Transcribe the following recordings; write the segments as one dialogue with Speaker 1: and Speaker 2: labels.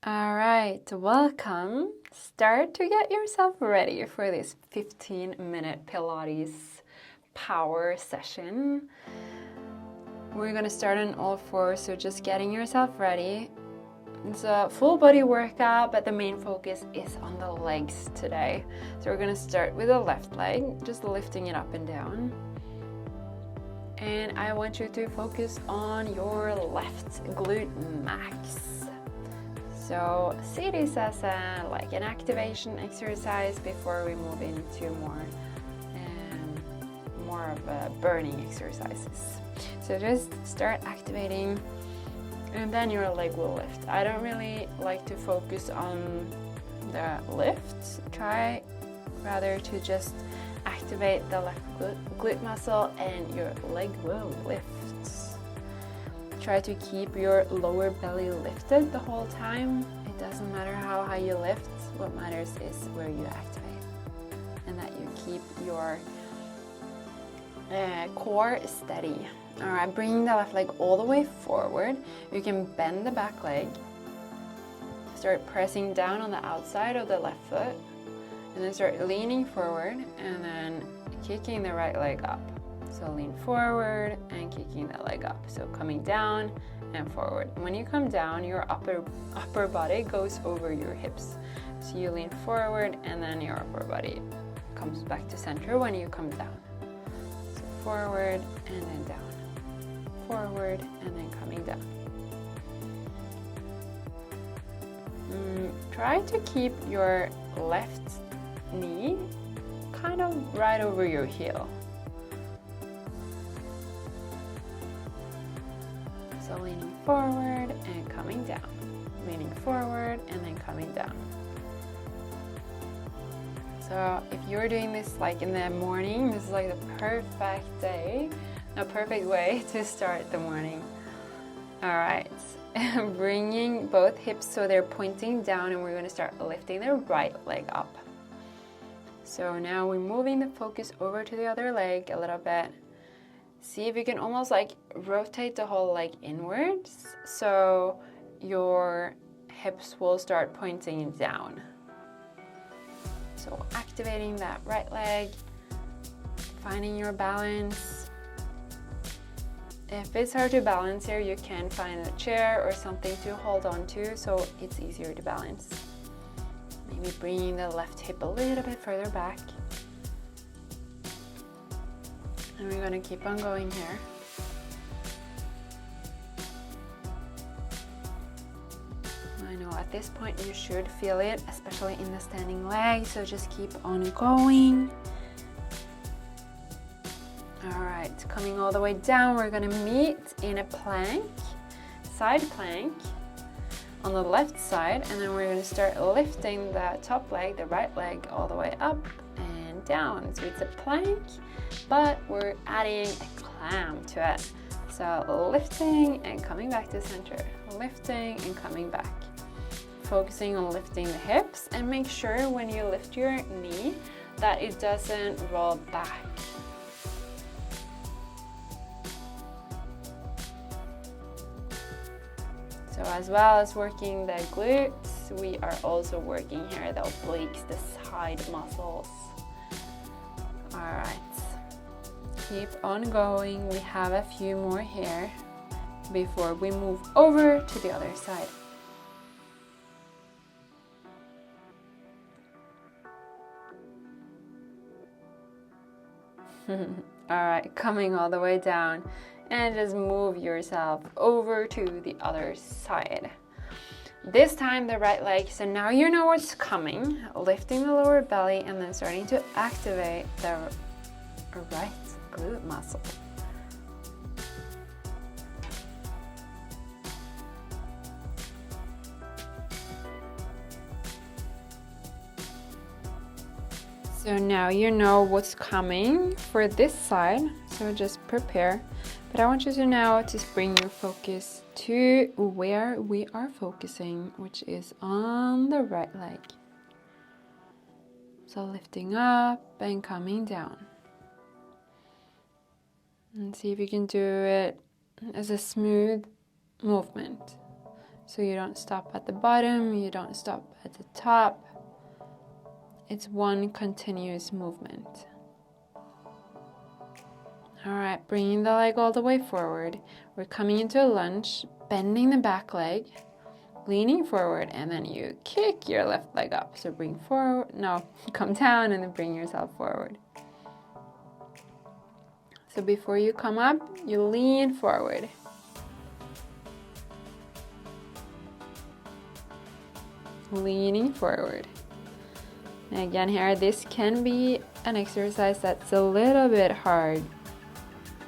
Speaker 1: All right, welcome. Start to get yourself ready for this 15-minute Pilates power session. We're gonna start on all fours, so just getting yourself ready. It's a full body workout, but the main focus is on the legs today. So we're gonna start with the left leg, just lifting it up and down. And I want you to focus on your left glute max. So see this as an activation exercise before we move into more of burning exercises. So just start activating, and then your leg will lift. I don't really like to focus on the lift. Try rather to just activate the left glute muscle, and your leg will lift. Try to keep your lower belly lifted the whole time. It doesn't matter how high you lift. What matters is where you activate, and that you keep your core steady. All right, bringing the left leg all the way forward. You can bend the back leg. Start pressing down on the outside of the left foot, and then start leaning forward, and then kicking the right leg up. So lean forward and kicking the leg up. So coming down and forward. When you come down, your upper body goes over your hips. So you lean forward, and then your upper body comes back to center when you come down. So forward and then down. Forward and then coming down. Try to keep your left knee kind of right over your heel. So leaning forward and coming down. Leaning forward and then coming down. So if you're doing this like in the morning, this is like the perfect day, a perfect way to start the morning. All right, bringing both hips so they're pointing down, and we're going to start lifting the right leg up. So now we're moving the focus over to the other leg a little bit. See if you can almost like rotate the whole leg inwards, so your hips will start pointing down. So activating that right leg, finding your balance. If it's hard to balance here, you can find a chair or something to hold on to so it's easier to balance. Maybe bringing the left hip a little bit further back. And we're going to keep on going here. I know at this point you should feel it, especially in the standing leg, so just keep on going. All right, coming all the way down, we're going to meet in a plank, side plank on the left side, and then we're going to start lifting the top leg, the right leg, all the way up and down. So it's a plank, but we're adding a clamp to it. So lifting and coming back to center, lifting and coming back. Focusing on lifting the hips, and make sure when you lift your knee that it doesn't roll back. So as well as working the glutes, we are also working here the obliques, the side muscles. All right. Keep on going. We have a few more here before we move over to the other side. All right, coming all the way down, and just move yourself over to the other side. This time the right leg, so now you know what's coming, lifting the lower belly and then starting to activate the right glute muscle. So now you know what's coming for this side, so just prepare. But I want you to now just bring your focus to where we are focusing, which is on the right leg. So lifting up and coming down. And see if you can do it as a smooth movement. So you don't stop at the bottom, you don't stop at the top. It's one continuous movement. All right, bringing the leg all the way forward. We're coming into a lunge, bending the back leg, leaning forward, and then you kick your left leg up. So bring forward, no, come down and then bring yourself forward. So before you come up, you lean forward. Leaning forward. And again here, this can be an exercise that's a little bit hard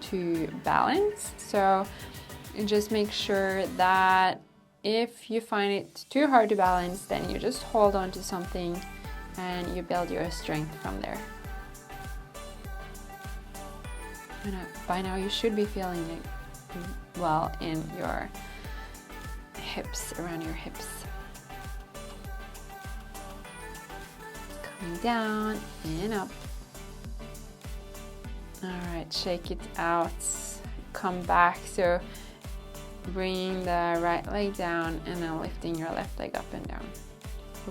Speaker 1: to balance. So just make sure that if you find it too hard to balance, then you just hold on to something and you build your strength from there. And by now you should be feeling it well in your hips, around your hips. Coming down and up. All right, shake it out. Come back. So bringing the right leg down and then lifting your left leg up and down.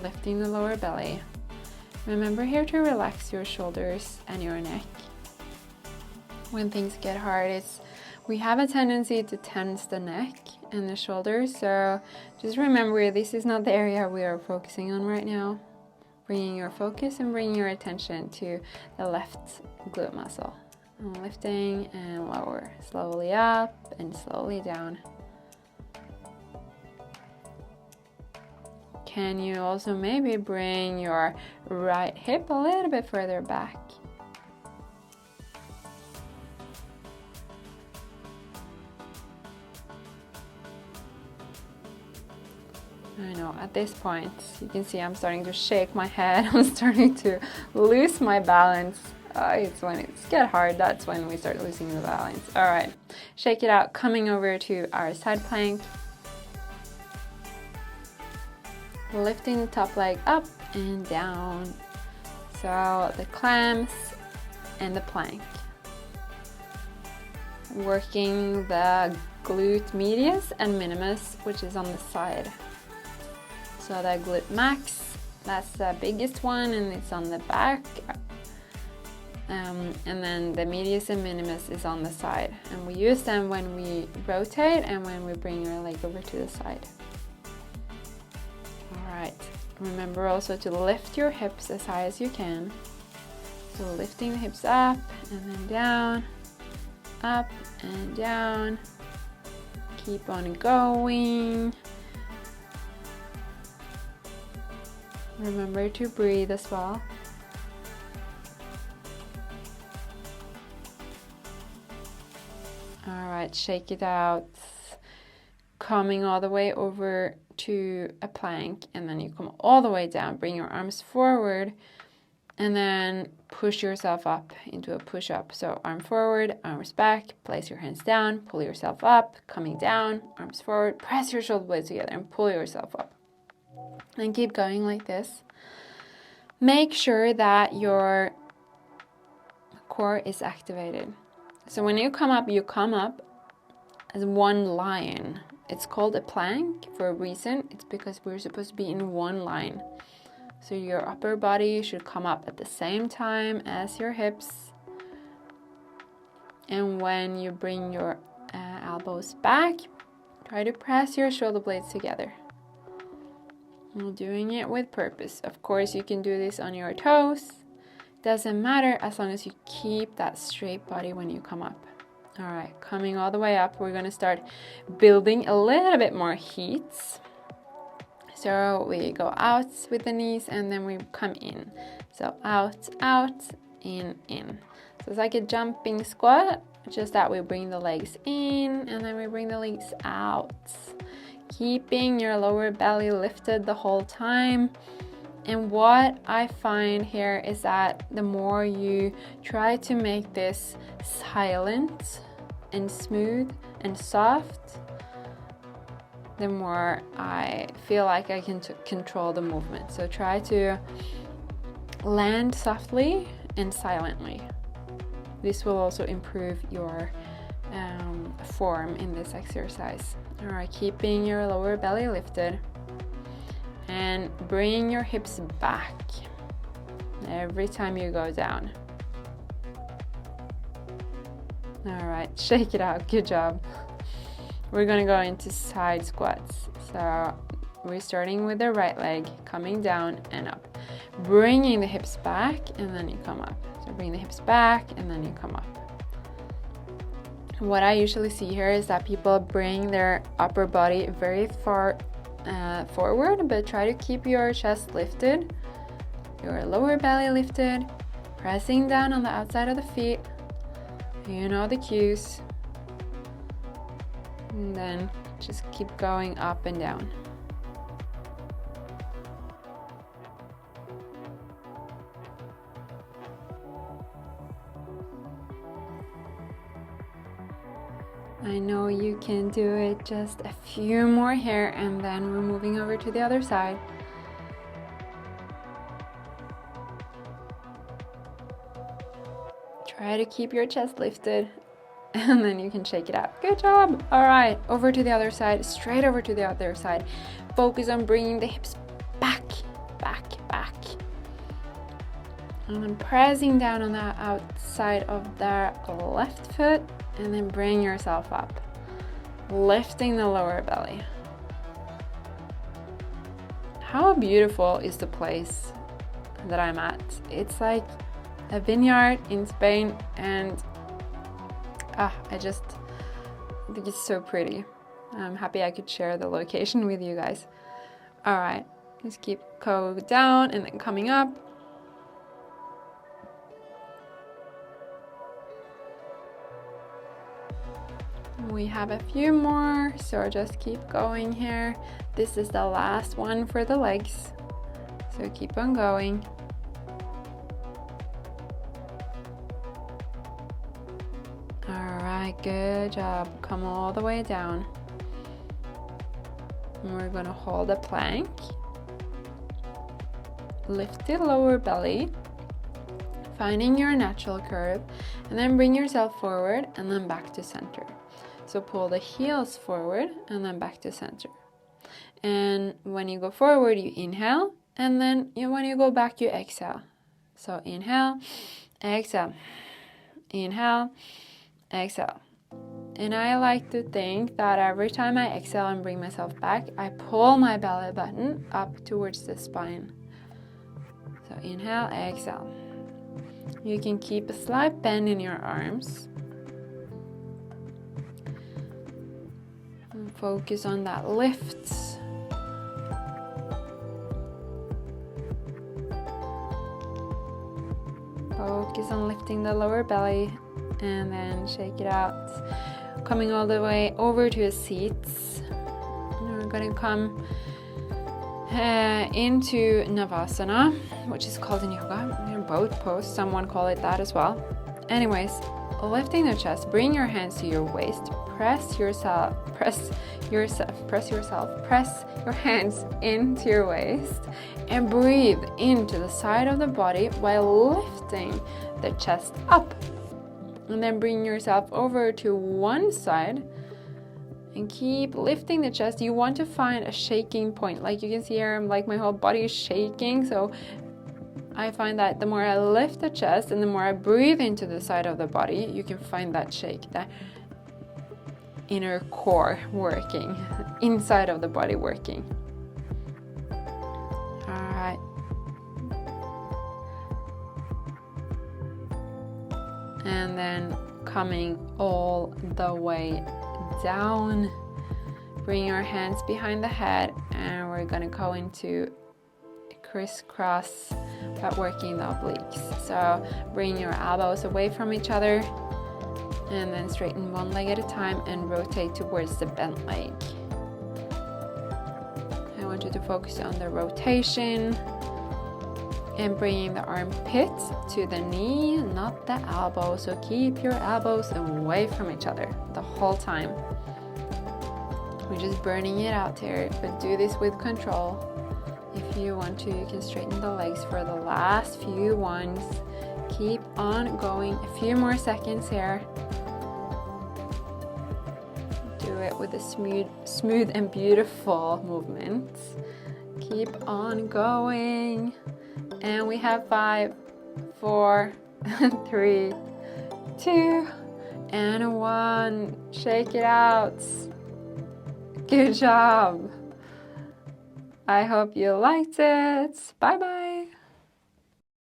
Speaker 1: Lifting the lower belly. Remember here to relax your shoulders and your neck. When things get hard, we have a tendency to tense the neck and the shoulders. So just remember, this is not the area we are focusing on right now. Bringing your focus and bringing your attention to the left glute muscle. And lifting and lower, slowly up and slowly down. Can you also maybe bring your right hip a little bit further back? I know, at this point, you can see I'm starting to shake my head. I'm starting to lose my balance. It's when it's get hard, that's when we start losing the balance. All right, shake it out, coming over to our side plank. Lifting the top leg up and down. So the clams and the plank. Working the glute medius and minimus, which is on the side. So the glute max, that's the biggest one and it's on the back. And then the medius and minimus is on the side. And we use them when we rotate and when we bring our leg over to the side. All right, remember also to lift your hips as high as you can. So lifting the hips up and then down, up and down. Keep on going. Remember to breathe as well. All right, shake it out. Coming all the way over to a plank and then you come all the way down. Bring your arms forward and then push yourself up into a push-up. So arm forward, arms back, place your hands down, pull yourself up, coming down, arms forward, press your shoulder blades together and pull yourself up. And keep going like this. Make sure that your core is activated. So when you come up as one line. It's called a plank for a reason. It's because we're supposed to be in one line. So your upper body should come up at the same time as your hips. And when you bring your elbows back, try to press your shoulder blades together. You're doing it with purpose. Of course, you can do this on your toes. Doesn't matter as long as you keep that straight body when you come up. All right, coming all the way up, we're gonna start building a little bit more heat. So we go out with the knees and then we come in. So out, out, in. So it's like a jumping squat, just that we bring the legs in and then we bring the legs out. Keeping your lower belly lifted the whole time. And what I find here is that the more you try to make this silent and smooth and soft, the more I feel like I can control the movement. So try to land softly and silently. This will also improve your form in this exercise. All right, keeping your lower belly lifted and bring your hips back every time you go down. All right, shake it out. Good job. We're gonna go into side squats. So we're starting with the right leg, coming down and up, bringing the hips back, and then you come up. So bring the hips back and then you come up. What I usually see here is that people bring their upper body very far forward, but try to keep your chest lifted, your lower belly lifted, pressing down on the outside of the feet. You know the cues. And then just keep going up and down. I know you can do it. Just a few more here, and then we're moving over to the other side. Try to keep your chest lifted, and then you can shake it out. Good job. All right, over to the other side, straight over to the other side. Focus on bringing the hips back, back, back. And then pressing down on the outside of the left foot, and then bring yourself up, lifting the lower belly. How beautiful is the place that I'm at? It's like a vineyard in Spain, and I think it's so pretty. I'm happy I could share the location with you guys. All right, just keep going down and then coming up. We have a few more, so just keep going here. This is the last one for the legs, so keep on going. All right, good job. Come all the way down. And we're gonna hold a plank. Lift the lower belly, finding your natural curve, and then bring yourself forward and then back to center. So pull the heels forward and then back to center. And when you go forward, you inhale, and then when you go back, you exhale. So inhale, exhale, inhale, exhale. And I like to think that every time I exhale and bring myself back, I pull my belly button up towards the spine. So inhale, exhale. You can keep a slight bend in your arms. And focus on that lift. Focus on lifting the lower belly and then shake it out. Coming all the way over to a seat. And we're going to come into Navasana, which is called in yoga. They're both poses. Someone call it that as well. Anyways, lifting the chest, bring your hands to your waist. Press your hands into your waist and breathe into the side of the body while lifting the chest up. And then bring yourself over to one side and keep lifting the chest. You want to find a shaking point. Like you can see here, like my whole body is shaking. So I find that the more I lift the chest and the more I breathe into the side of the body, you can find that shake, that inner core working, inside of the body working. All right. And then coming all the way down, bring your hands behind the head, and we're gonna go into crisscross, but working the obliques. So bring your elbows away from each other, and then straighten one leg at a time and rotate towards the bent leg. I want you to focus on the rotation and bringing the armpit to the knee, not the elbow. So keep your elbows away from each other the whole time. We're just burning it out here, but do this with control. If you want to, you can straighten the legs for the last few ones. Keep on going, a few more seconds here. Do it with a smooth and beautiful movements. Keep on going. And we have 5, 4, 3, 2, and 1. Shake it out. Good job. I hope you liked it. Bye bye.